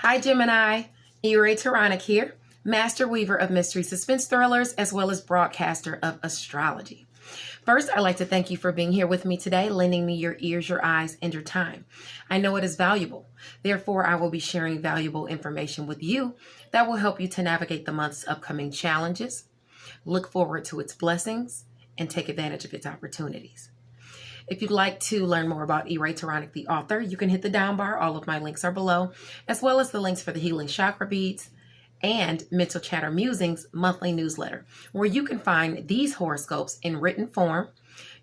Hi Gemini, Enchantress here, master weaver of mystery suspense thrillers as well as broadcaster of astrology. First, I'd like to thank you for being here with me today, lending me your ears, your eyes, and your time. I know it is valuable. Therefore, I will be sharing valuable information with you that will help you to navigate the month's upcoming challenges, look forward to its blessings, and take advantage of its opportunities. If you'd like to learn more about Enchantress, the author, you can hit the down bar. All of my links are below, as well as the links for the Healing Chakra Beads and Mental Chatter Musings monthly newsletter, where you can find these horoscopes in written form,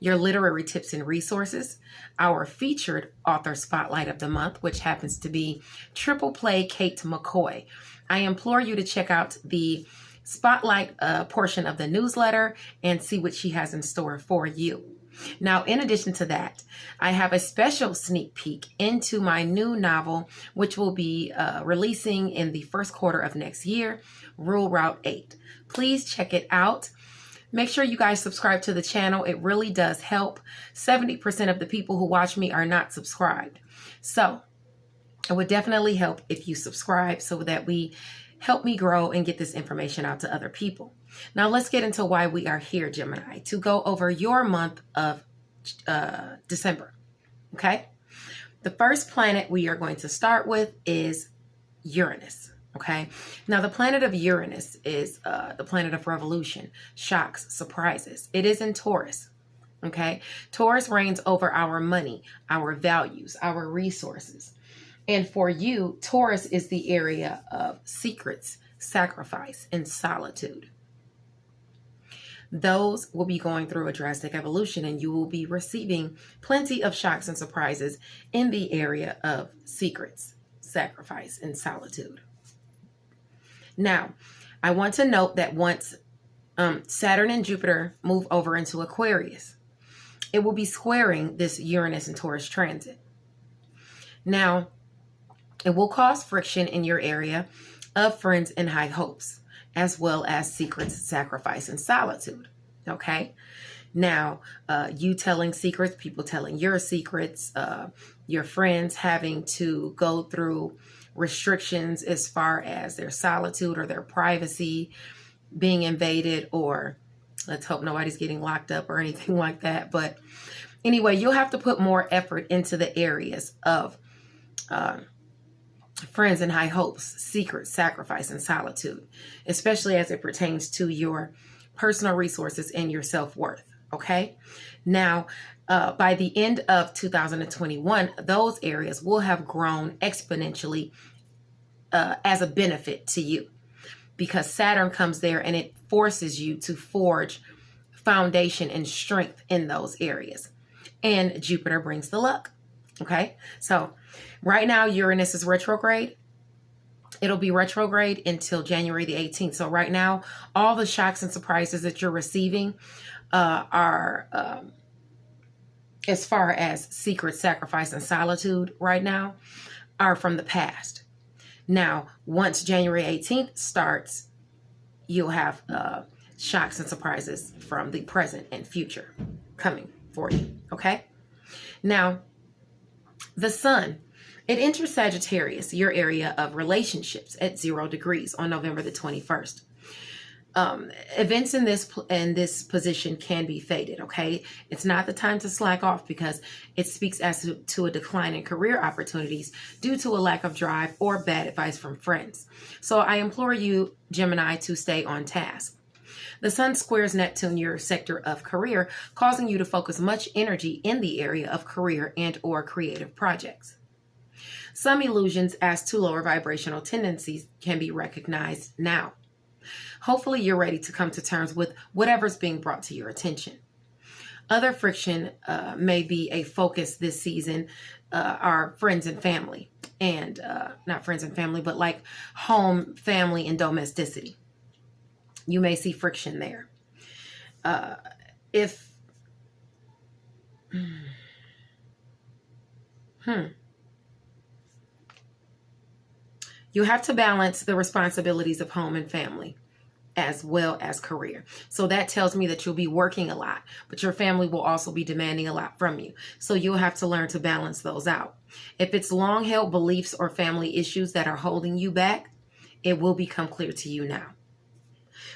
your literary tips and resources, our featured author spotlight of the month, which happens to be Triple Play Kate McCoy. I implore you to check out the spotlight portion of the newsletter and see what she has in store for you. Now, in addition to that, I have a special sneak peek into my new novel, which will be releasing in the first quarter of next year, Rule Route 8. Please check it out. Make sure you guys subscribe to the channel. It really does help. 70% of the people who watch me are not subscribed. So it would definitely help if you subscribe so that we help me grow and get this information out to other people. Now let's get into why we are here, Gemini, to go over your month of December. Okay? The first planet we are going to start with is Uranus. Okay? Now the planet of Uranus is the planet of revolution, shocks, surprises. It is in Taurus. Okay? Taurus reigns over our money, our values, our resources. And for you, Taurus is the area of secrets, sacrifice, and solitude. Those will be going through a drastic evolution, and you will be receiving plenty of shocks and surprises in the area of secrets, sacrifice, and solitude. Now, I want to note that once Saturn and Jupiter move over into Aquarius, it will be squaring this Uranus and Taurus transit. Now, it will cause friction in your area of friends and high hopes, as well as secrets, sacrifice, and solitude. Okay? Now, you telling secrets, people telling your secrets, your friends having to go through restrictions as far as their solitude or their privacy being invaded, or let's hope nobody's getting locked up or anything like that. But anyway, you'll have to put more effort into the areas of friends and high hopes, secret, sacrifice, and solitude, especially as it pertains to your personal resources and your self-worth. Okay. Now, by the end of 2021, those areas will have grown exponentially as a benefit to you, because Saturn comes there and it forces you to forge foundation and strength in those areas. And Jupiter brings the luck. Okay. So right now, Uranus is retrograde. It'll be retrograde until January the 18th. So right now, all the shocks and surprises that you're receiving are, as far as secret, sacrifice, and solitude right now, are from the past. Now, once January 18th starts, you'll have shocks and surprises from the present and future coming for you. Okay. Now, the sun, it enters Sagittarius, your area of relationships, at 0 degrees on November the 21st. Events in this position can be faded, okay? It's not the time to slack off, because it speaks as to a decline in career opportunities due to a lack of drive or bad advice from friends. So I implore you, Gemini, to stay on task. The sun squares Neptune, your sector of career, causing you to focus much energy in the area of career and or creative projects. Some illusions as to lower vibrational tendencies can be recognized now. Hopefully you're ready to come to terms with whatever's being brought to your attention. Other friction may be a focus this season are friends and family, and not friends and family, but like home, family, and domesticity. You may see friction there. You have to balance the responsibilities of home and family as well as career. So that tells me that you'll be working a lot, but your family will also be demanding a lot from you. So you'll have to learn to balance those out. If it's long-held beliefs or family issues that are holding you back, it will become clear to you now.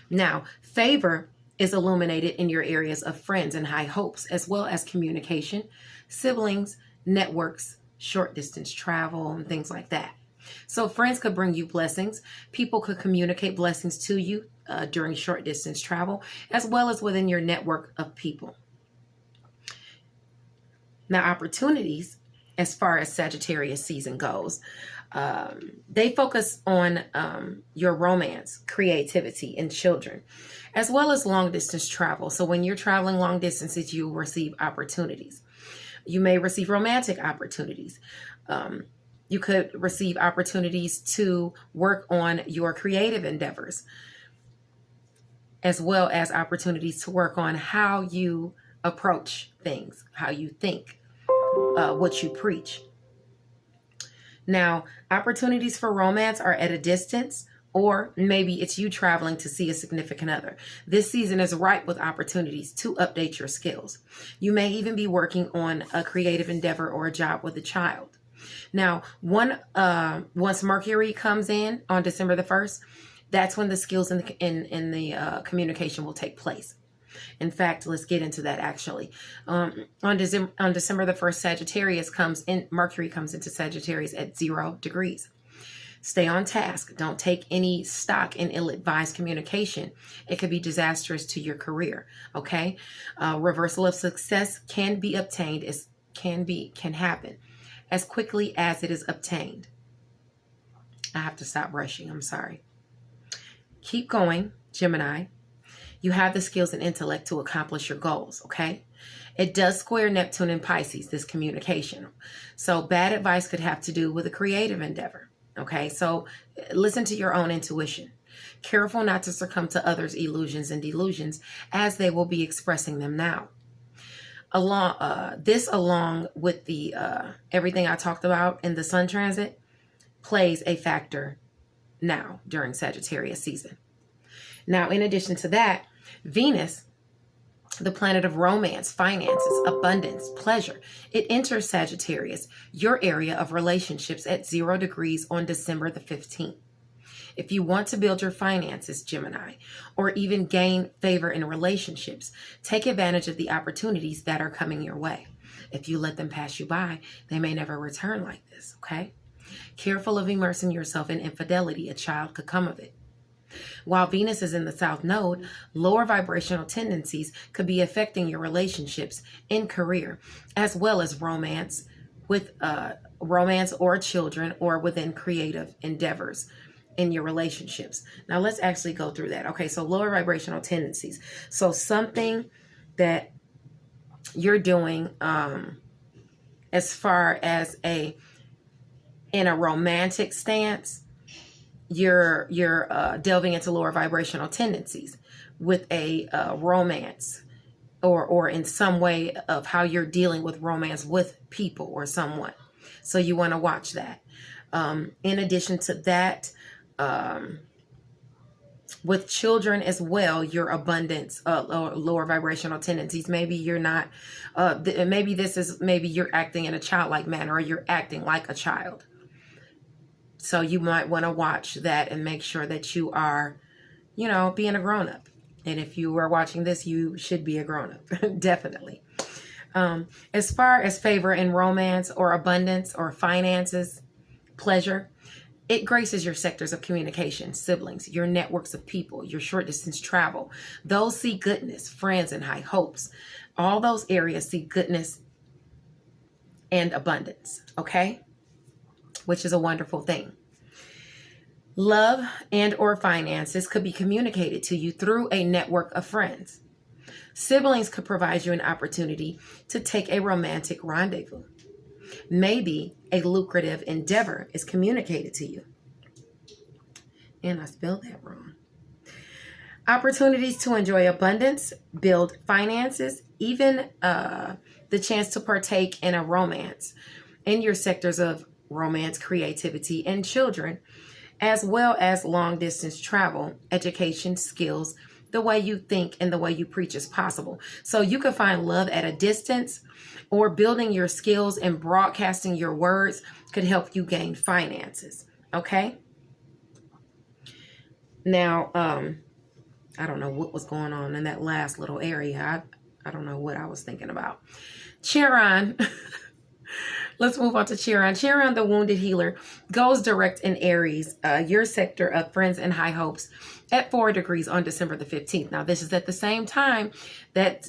Now, favor is illuminated in your areas of friends and high hopes, as well as communication, siblings, networks, short distance travel, and things like that. So friends could bring you blessings. People could communicate blessings to you during short distance travel, as well as within your network of people. Now, opportunities, as far as Sagittarius season goes, they focus on your romance, creativity, and children, as well as long distance travel. So when you're traveling long distances, you will receive opportunities. You may receive romantic opportunities. You could receive opportunities to work on your creative endeavors, as well as opportunities to work on how you approach things, how you think, what you preach. Now, opportunities for romance are at a distance, or maybe it's you traveling to see a significant other. This season is ripe with opportunities to update your skills. You may even be working on a creative endeavor or a job with a child. Now, once Mercury comes in on December the 1st, that's when the skills in the communication will take place. In fact, let's get into that actually. On December the 1st, Mercury comes into Sagittarius at 0 degrees. Stay on task. Don't take any stock in ill-advised communication. It could be disastrous to your career. Okay. Reversal of success can be obtained, can happen as quickly as it is obtained. I have to stop rushing. I'm sorry. Keep going, Gemini. You have the skills and intellect to accomplish your goals, okay? It does square Neptune and Pisces, this communication. So bad advice could have to do with a creative endeavor, okay? So listen to your own intuition. Careful not to succumb to others' illusions and delusions, as they will be expressing them now. Along with the everything I talked about in the Sun transit, plays a factor now during Sagittarius season. Now, in addition to that, Venus, the planet of romance, finances, abundance, pleasure, it enters Sagittarius, your area of relationships, at 0 degrees on December the 15th. If you want to build your finances, Gemini, or even gain favor in relationships, take advantage of the opportunities that are coming your way. If you let them pass you by, they may never return like this, okay? Careful of immersing yourself in infidelity. A child could come of it. While Venus is in the South Node, lower vibrational tendencies could be affecting your relationships in career, as well as romance or children, or within creative endeavors in your relationships. Now let's actually go through that. Okay, so lower vibrational tendencies. So something that you're doing as far as in a romantic stance, you're delving into lower vibrational tendencies with a romance, or in some way of how you're dealing with romance with people or someone. So you want to watch that. In addition to that, with children as well, your abundance, lower vibrational tendencies. Maybe you're not, maybe you're acting in a childlike manner, or you're acting like a child. So you might want to watch that and make sure that you are, being a grown-up. And if you are watching this, you should be a grown-up, definitely. As far as favor in romance or abundance or finances, pleasure, it graces your sectors of communication, siblings, your networks of people, your short distance travel. Those see goodness, friends, and high hopes. All those areas see goodness and abundance, okay? Which is a wonderful thing. Love and or finances could be communicated to you through a network of friends. Siblings could provide you an opportunity to take a romantic rendezvous. Maybe a lucrative endeavor is communicated to you. And I spelled that wrong. Opportunities to enjoy abundance, build finances, even the chance to partake in a romance in your sectors of romance, creativity, and children, as well as long distance travel, education, skills, the way you think and the way you preach is possible. So you can find love at a distance, or building your skills and broadcasting your words could help you gain finances. Okay. Now, I don't know what was going on in that last little area. I don't know what I was thinking about. Chiron. Let's move on to Chiron. Chiron, the wounded healer, goes direct in Aries, your sector of friends and high hopes, at 4 degrees on December the 15th. Now, this is at the same time that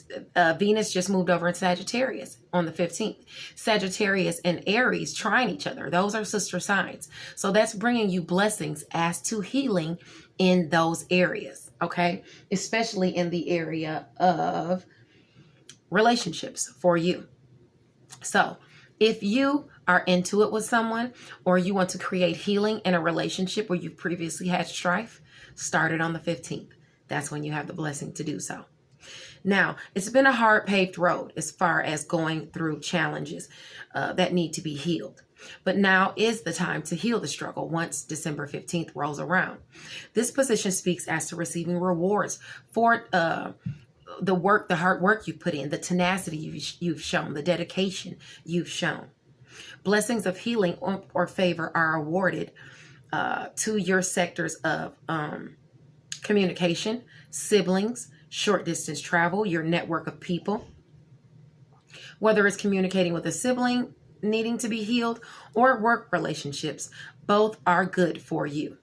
Venus just moved over in Sagittarius on the 15th. Sagittarius and Aries trine each other. Those are sister signs. So that's bringing you blessings as to healing in those areas, okay? Especially in the area of relationships for you. So if you are into it with someone, or you want to create healing in a relationship where you've previously had strife, start it on the 15th. That's when you have the blessing to do so. Now, it's been a hard paved road as far as going through challenges that need to be healed. But now is the time to heal the struggle once December 15th rolls around. This position speaks as to receiving rewards for the work, the hard work you've put in, the tenacity you've shown, the dedication you've shown. Blessings of healing or favor are awarded to your sectors of communication, siblings, short distance travel, your network of people. Whether it's communicating with a sibling needing to be healed or work relationships, both are good for you.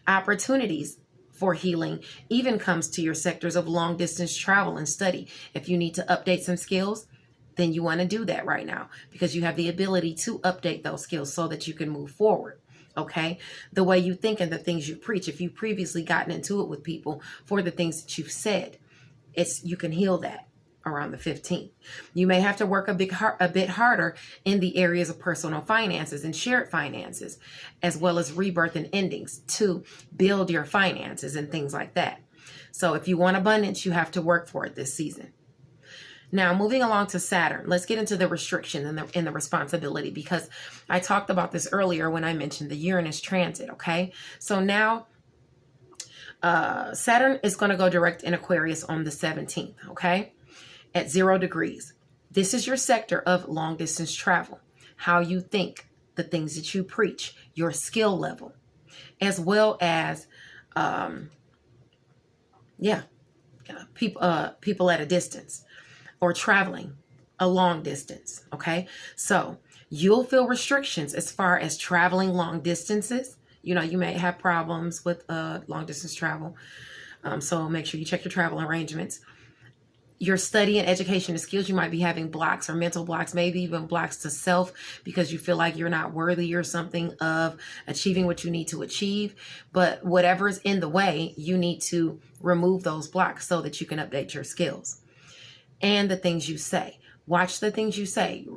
Opportunities for healing even comes to your sectors of long distance travel and study. If you need to update some skills, then you want to do that right now, because you have the ability to update those skills so that you can move forward. Okay. The way you think and the things you preach, if you've previously gotten into it with people for the things that you've said, you can heal that around the 15th. You may have to work a bit harder in the areas of personal finances and shared finances, as well as rebirth and endings to build your finances and things like that. So if you want abundance, you have to work for it this season. Now, moving along to Saturn, let's get into the restriction and the responsibility, because I talked about this earlier when I mentioned the Uranus transit. Okay. So now Saturn is going to go direct in Aquarius on the 17th. Okay. At 0 degrees. This is your sector of long distance travel, how you think, the things that you preach, your skill level, as well as, people at a distance or traveling a long distance. Okay. So you'll feel restrictions as far as traveling long distances. You know, you may have problems with long distance travel. So make sure you check your travel arrangements. Your study and education and skills, you might be having blocks or mental blocks, maybe even blocks to self, because you feel like you're not worthy or something of achieving what you need to achieve. But whatever's in the way, you need to remove those blocks so that you can update your skills. And the things you say. Watch the things you say.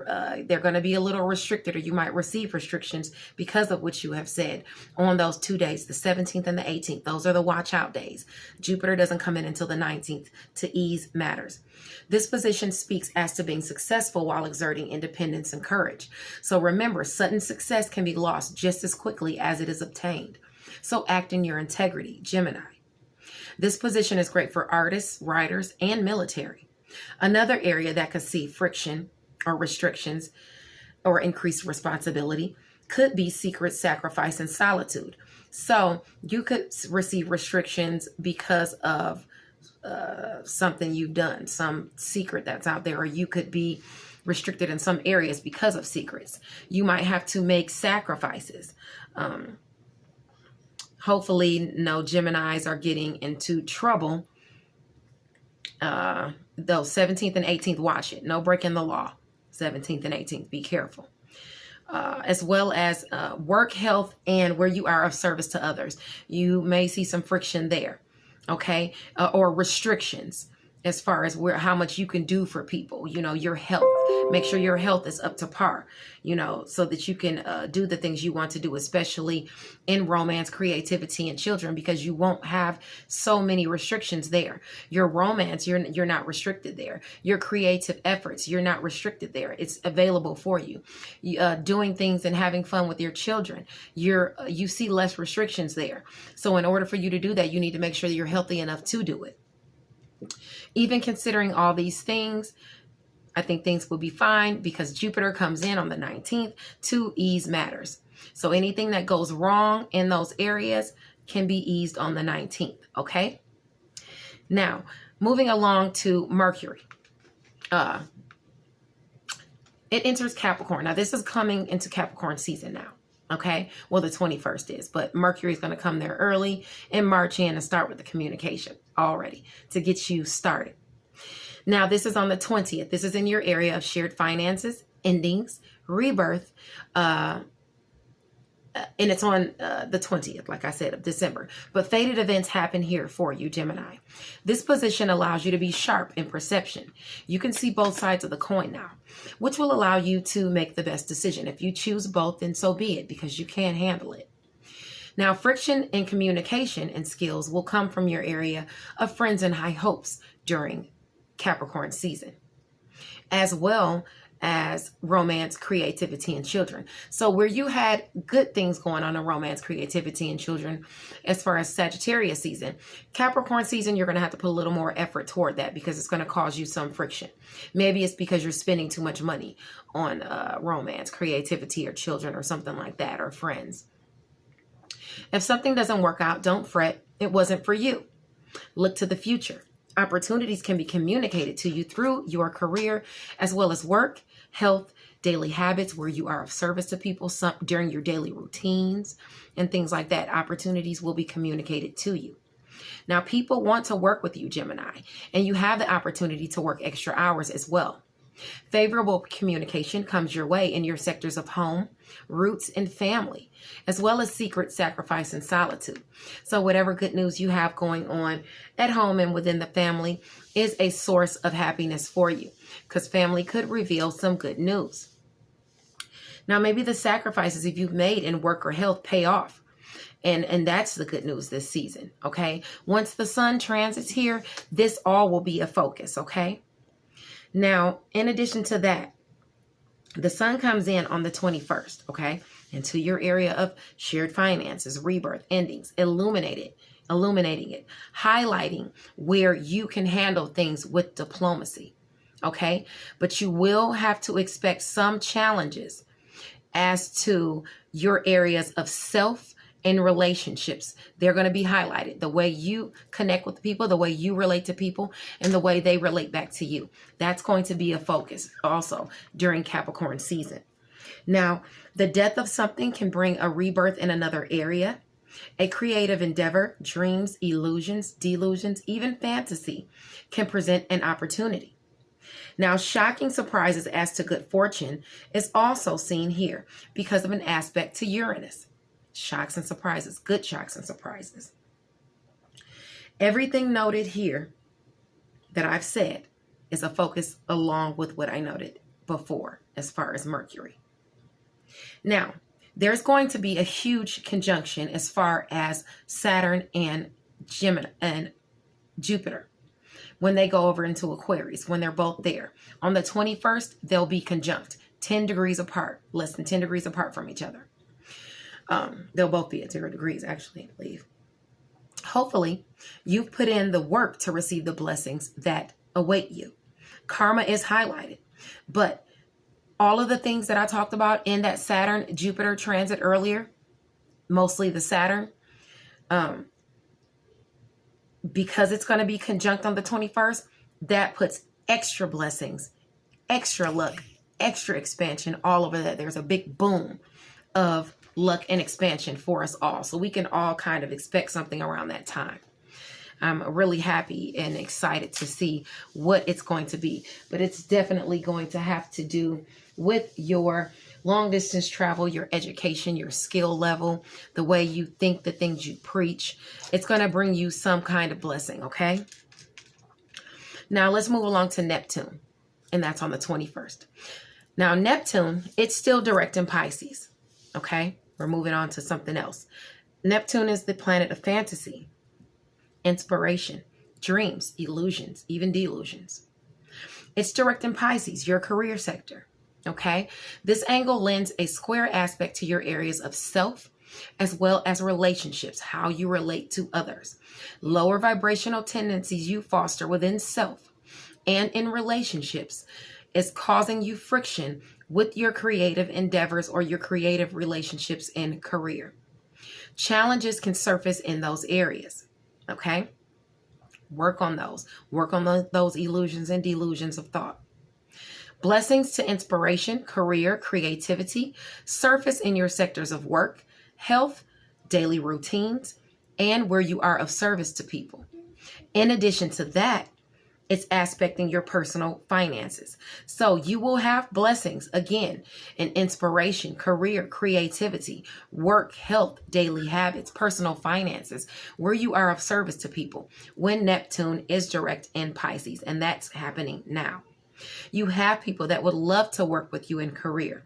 They're going to be a little restricted, or you might receive restrictions because of what you have said on those 2 days, the 17th and the 18th. Those are the watch out days. Jupiter doesn't come in until the 19th to ease matters. This position speaks as to being successful while exerting independence and courage. So remember, sudden success can be lost just as quickly as it is obtained. So act in your integrity, Gemini. This position is great for artists, writers, and military. Another area that could see friction or restrictions or increased responsibility could be secret sacrifice and solitude. So you could receive restrictions because of something you've done, some secret that's out there, or you could be restricted in some areas because of secrets. You might have to make sacrifices. Hopefully no Geminis are getting into trouble. Those 17th and 18th, watch it. No breaking the law. 17th and 18th, be careful. As well as work, health, and where you are of service to others. You may see some friction there, okay? Or restrictions as far as how much you can do for people. You know, your health Make sure your health is up to par, you know, so that you can do the things you want to do, especially in romance, creativity, and children, because you won't have so many restrictions there. Your romance, you're not restricted there. Your creative efforts, you're not restricted there. It's available for you. Doing things and having fun with your children, you see less restrictions there. So in order for you to do that, you need to make sure that you're healthy enough to do it. Even considering all these things, I think things will be fine because Jupiter comes in on the 19th to ease matters. So anything that goes wrong in those areas can be eased on the 19th, okay? Now, moving along to Mercury. It enters Capricorn. Now, this is coming into Capricorn season now, okay? Well, the 21st is, but Mercury is going to come there early and march in and start with the communication already to get you started. Now, this is on the 20th. This is in your area of shared finances, endings, rebirth, and it's on the 20th, like I said, of December. But fated events happen here for you, Gemini. This position allows you to be sharp in perception. You can see both sides of the coin now, which will allow you to make the best decision. If you choose both, then so be it, because you can handle it. Now, friction in communication and skills will come from your area of friends and high hopes during Capricorn season, as well as romance, creativity, and children. So where you had good things going on in romance, creativity, and children, as far as Sagittarius season, Capricorn season, you're going to have to put a little more effort toward that because it's going to cause you some friction. Maybe it's because you're spending too much money on romance, creativity, or children, or something like that, or friends. If something doesn't work out, don't fret. It wasn't for you. Look to the future. Opportunities can be communicated to you through your career, as well as work, health, daily habits where you are of service to people during your daily routines and things like that. Opportunities will be communicated to you. Now, people want to work with you, Gemini, and you have the opportunity to work extra hours as well. Favorable communication comes your way in your sectors of home, roots, and family, as well as secret, sacrifice, and solitude. So whatever good news you have going on at home and within the family is a source of happiness for you, because family could reveal some good news. Now, maybe the sacrifices if you've made in work or health pay off. And that's the good news this season, okay? Once the sun transits here, this all will be a focus, okay? Now, in addition to that, the sun comes in on the 21st, okay, into your area of shared finances, rebirth, endings, illuminating it, highlighting where you can handle things with diplomacy, okay? But you will have to expect some challenges as to your areas of self in relationships. They're going to be highlighted. The way you connect with people, the way you relate to people, and the way they relate back to you. That's going to be a focus also during Capricorn season. Now, the death of something can bring a rebirth in another area. A creative endeavor, dreams, illusions, delusions, even fantasy can present an opportunity. Now, shocking surprises as to good fortune is also seen here because of an aspect to Uranus. Shocks and surprises, good shocks and surprises. Everything noted here that I've said is a focus along with what I noted before as far as Mercury. Now, there's going to be a huge conjunction as far as Saturn and Gemini and Jupiter when they go over into Aquarius, when they're both there. On the 21st, they'll be conjunct, 10 degrees apart, less than 10 degrees apart from each other. They'll both be at 0 degrees, actually, I believe. Hopefully, you've put in the work to receive the blessings that await you. Karma is highlighted, but all of the things that I talked about in that Saturn-Jupiter transit earlier, mostly the Saturn, because it's going to be conjunct on the 21st, that puts extra blessings, extra luck, extra expansion all over that. There's a big boom of luck and expansion for us all. So we can all kind of expect something around that time. I'm really happy and excited to see what it's going to be. But it's definitely going to have to do with your long distance travel, your education, your skill level, the way you think, the things you preach. It's going to bring you some kind of blessing, okay? Now let's move along to Neptune. And that's on the 21st. Now, Neptune, it's still direct in Pisces. Okay, we're moving on to something else. Neptune is the planet of fantasy, inspiration, dreams, illusions, even delusions. It's direct in Pisces, your career sector. Okay, this angle lends a square aspect to your areas of self as well as relationships, how you relate to others. Lower vibrational tendencies you foster within self and in relationships is causing you friction with your creative endeavors or your creative relationships and career. Challenges can surface in those areas. Okay? Work on those. Work on those illusions and delusions of thought. Blessings to inspiration, career, creativity surface in your sectors of work, health, daily routines, and where you are of service to people. In addition to that, it's aspecting your personal finances. So you will have blessings again in inspiration, career, creativity, work, health, daily habits, personal finances, where you are of service to people when Neptune is direct in Pisces. And that's happening now. You have people that would love to work with you in career.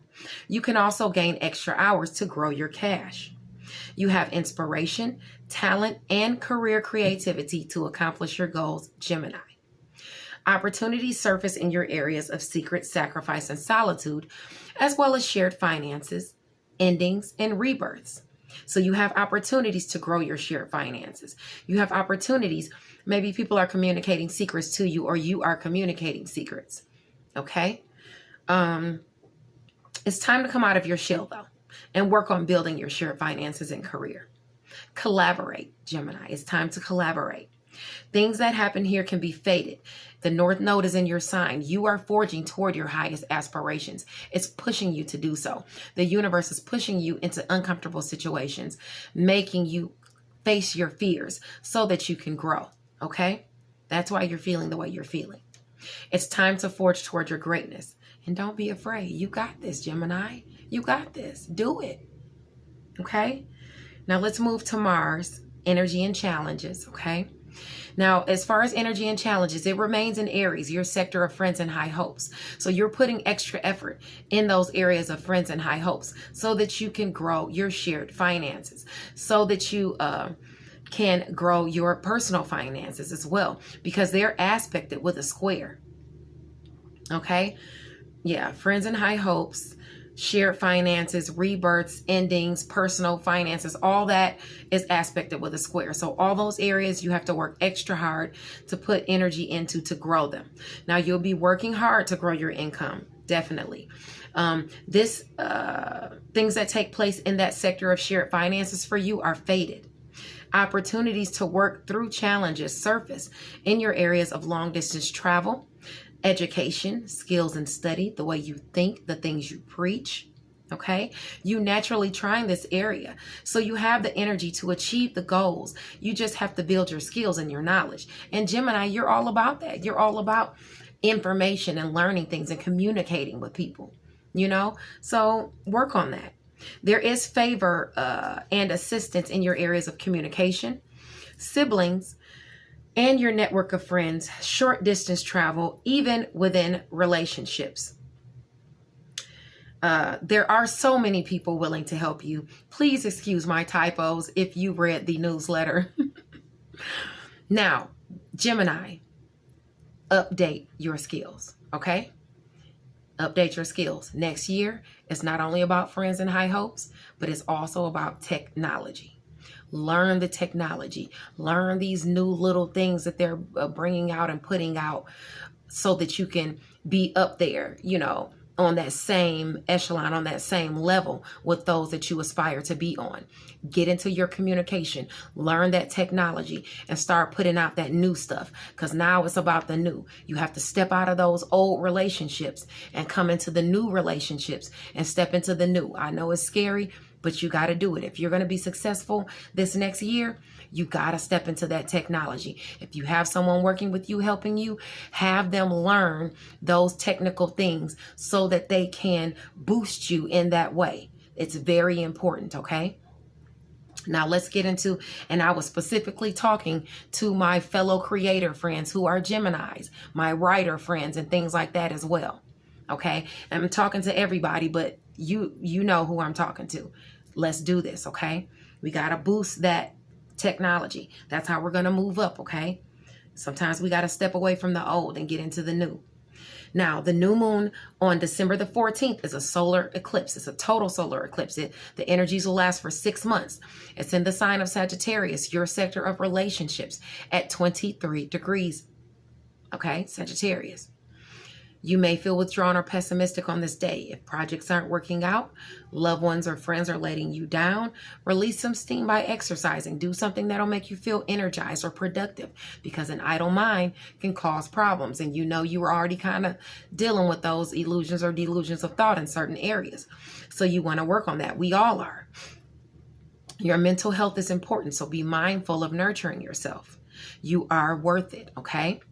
You can also gain extra hours to grow your cash. You have inspiration, talent, and career creativity to accomplish your goals, Gemini. Opportunities surface in your areas of secret, sacrifice, and solitude, as well as shared finances, endings, and rebirths. So you have opportunities to grow your shared finances. You have opportunities. Maybe people are communicating secrets to you, or you are communicating secrets. Okay? It's time to come out of your shell, though, and work on building your shared finances and career. Collaborate, Gemini. It's time to collaborate. Things that happen here can be fated. The North Node is in your sign. You are forging toward your highest aspirations. It's pushing you to do so. The universe is pushing you into uncomfortable situations, making you face your fears so that you can grow. Okay? That's why you're feeling the way you're feeling. It's time to forge toward your greatness. And don't be afraid. You got this, Gemini. You got this. Do it. Okay? Now let's move to Mars, energy and challenges. Okay? Now, as far as energy and challenges, it remains in Aries, your sector of friends and high hopes. So you're putting extra effort in those areas of friends and high hopes so that you can grow your shared finances, so that you can grow your personal finances as well, because they're aspected with a square. Okay? Yeah, friends and high hopes, shared finances, rebirths, endings, personal finances, all that is aspected with a square. So all those areas you have to work extra hard to put energy into to grow them. Now you'll be working hard to grow your income, definitely. Things that take place in that sector of shared finances for you are fated. Opportunities to work through challenges surface in your areas of long distance travel, education, skills and study, the way you think, the things you preach. Okay? You naturally trying this area. So you have the energy to achieve the goals. You just have to build your skills and your knowledge. And Gemini, you're all about that. You're all about information and learning things and communicating with people, you know? So work on that. There is favor and assistance in your areas of communication, siblings, and your network of friends, short distance travel, even within relationships. There are so many people willing to help you. Please excuse my typos if you read the newsletter. Now, Gemini, update your skills, okay? Update your skills. Next year, it's not only about friends and high hopes, but it's also about technology. Learn the technology. Learn these new little things that they're bringing out and putting out so that you can be up there, you know, on that same echelon, on that same level with those that you aspire to be on. Get into your communication, learn that technology, and start putting out that new stuff, because now it's about the new. You have to step out of those old relationships and come into the new relationships and step into the new. I know it's scary, but you got to do it. If you're going to be successful this next year, you got to step into that technology. If you have someone working with you, helping you, have them learn those technical things so that they can boost you in that way. It's very important, okay? Now let's get into, and I was specifically talking to my fellow creator friends who are Geminis, my writer friends and things like that as well. Okay. I'm talking to everybody, but you know who I'm talking to. Let's do this. Okay. We got to boost that technology. That's how we're going to move up. Okay. Sometimes we got to step away from the old and get into the new. Now, the new moon on December the 14th is a solar eclipse. It's a total solar eclipse. The energies will last for 6 months. It's in the sign of Sagittarius, your sector of relationships, at 23 degrees. Okay, Sagittarius. You may feel withdrawn or pessimistic on this day. If projects aren't working out, loved ones or friends are letting you down, release some steam by exercising. Do something that'll make you feel energized or productive, because an idle mind can cause problems. And you know you were already kind of dealing with those illusions or delusions of thought in certain areas. So you want to work on that. We all are. Your mental health is important, so be mindful of nurturing yourself. You are worth it, okay?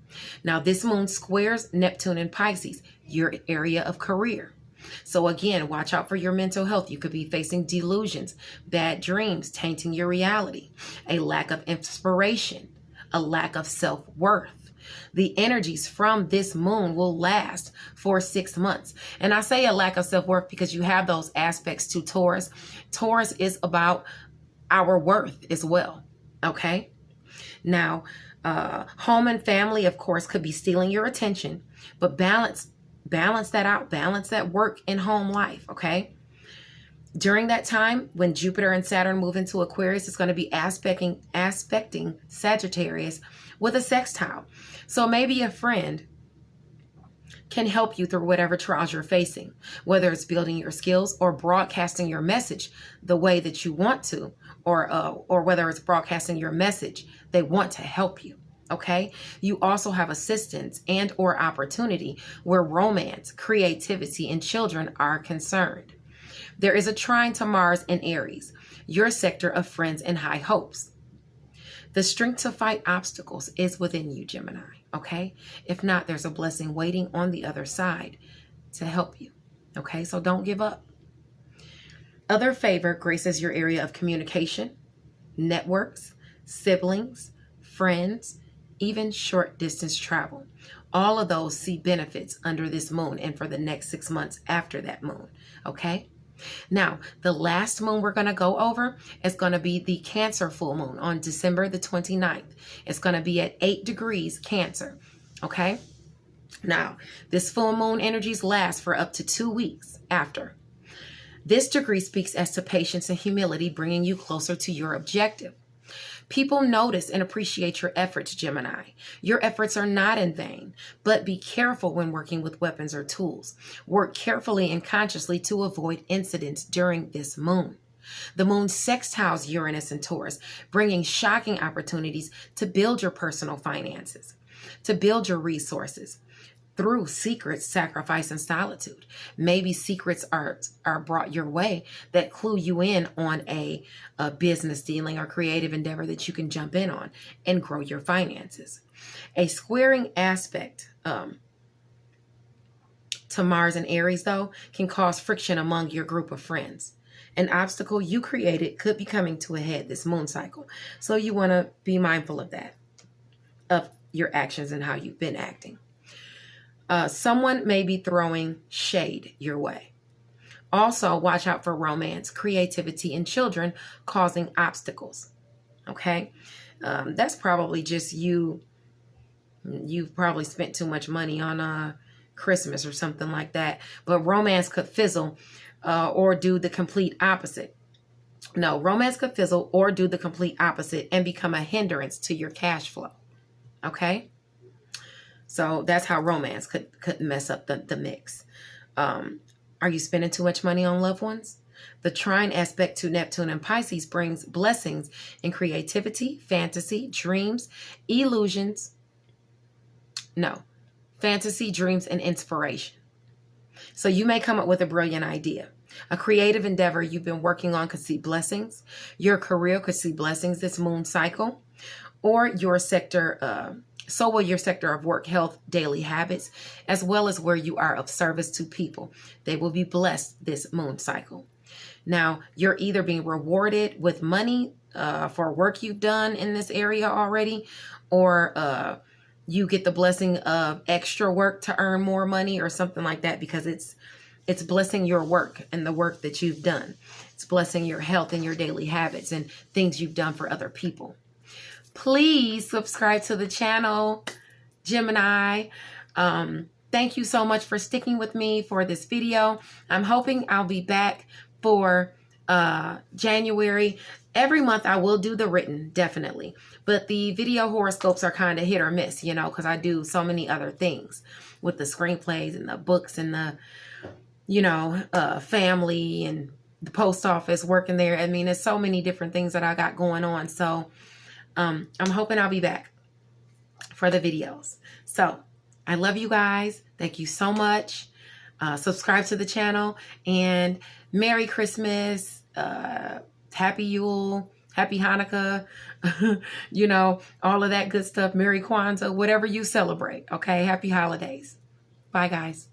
Now, this moon squares Neptune and Pisces, your area of career. So again, watch out for your mental health. You could be facing delusions, bad dreams, tainting your reality, a lack of inspiration, a lack of self-worth. The energies from this moon will last for 6 months. And I say a lack of self-worth because you have those aspects to Taurus. Taurus is about our worth as well, okay? Now, home and family, of course, could be stealing your attention, but balance that out. Balance that work and home life, okay? During that time, when Jupiter and Saturn move into Aquarius, it's going to be aspecting Sagittarius with a sextile. So maybe a friend can help you through whatever trials you're facing, whether it's building your skills or broadcasting your message the way that you want to, or whether it's broadcasting your message, they want to help you. Okay. You also have assistance and or opportunity where romance, creativity, and children are concerned. There is a trine to Mars in Aries, your sector of friends and high hopes. The strength to fight obstacles is within you, Gemini. Okay. If not, there's a blessing waiting on the other side to help you. Okay. So don't give up. Other favor graces your area of communication, networks, siblings, friends, even short distance travel. All of those see benefits under this moon and for the next 6 months after that moon. Okay. Now, the last moon we're going to go over is going to be the Cancer full moon on December the 29th. It's going to be at 8 degrees Cancer. Okay. Now, this full moon energies last for up to 2 weeks after. This degree speaks as to patience and humility, bringing you closer to your objective. People notice and appreciate your efforts, Gemini. Your efforts are not in vain, but be careful when working with weapons or tools. Work carefully and consciously to avoid incidents during this moon. The moon sextiles Uranus and Taurus, bringing shocking opportunities to build your personal finances, to build your resources through secrets, sacrifice, and solitude. Maybe secrets are brought your way that clue you in on a business dealing or creative endeavor that you can jump in on and grow your finances. A squaring aspect to Mars and Aries, though, can cause friction among your group of friends. An obstacle you created could be coming to a head this moon cycle. So you want to be mindful of that, of your actions and how you've been acting. Someone may be throwing shade your way. Also, watch out for romance, creativity, and children causing obstacles. Okay? That's probably just you. You've probably spent too much money on Christmas or something like that. But romance could fizzle or do the complete opposite. No, romance could fizzle or do the complete opposite and become a hindrance to your cash flow. Okay? So that's how romance could mess up the mix. Are you spending too much money on loved ones? The trine aspect to Neptune and Pisces brings blessings in creativity, fantasy, dreams, illusions. No, fantasy, dreams, and inspiration. So you may come up with a brilliant idea. A creative endeavor you've been working on could see blessings. Your career could see blessings this moon cycle. Or your sector, so will your sector of work, health, daily habits, as well as where you are of service to people. They will be blessed this moon cycle. Now, you're either being rewarded with money for work you've done in this area already, or you get the blessing of extra work to earn more money or something like that, because it's blessing your work and the work that you've done. It's blessing your health and your daily habits and things you've done for other people. Please subscribe to the channel, Gemini. Thank you so much for sticking with me for this video. I'm hoping I'll be back for January. Every month I will do the written, definitely. But the video horoscopes are kind of hit or miss, you know, because I do so many other things with the screenplays and the books and the, you know, family and the post office, working there. I mean, there's so many different things that I got going on. So I'm hoping I'll be back for the videos. So I love you guys. Thank you so much. Subscribe to the channel, and Merry Christmas, Happy Yule, Happy Hanukkah, you know, all of that good stuff. Merry Kwanzaa, whatever you celebrate. Okay. Happy holidays. Bye, guys.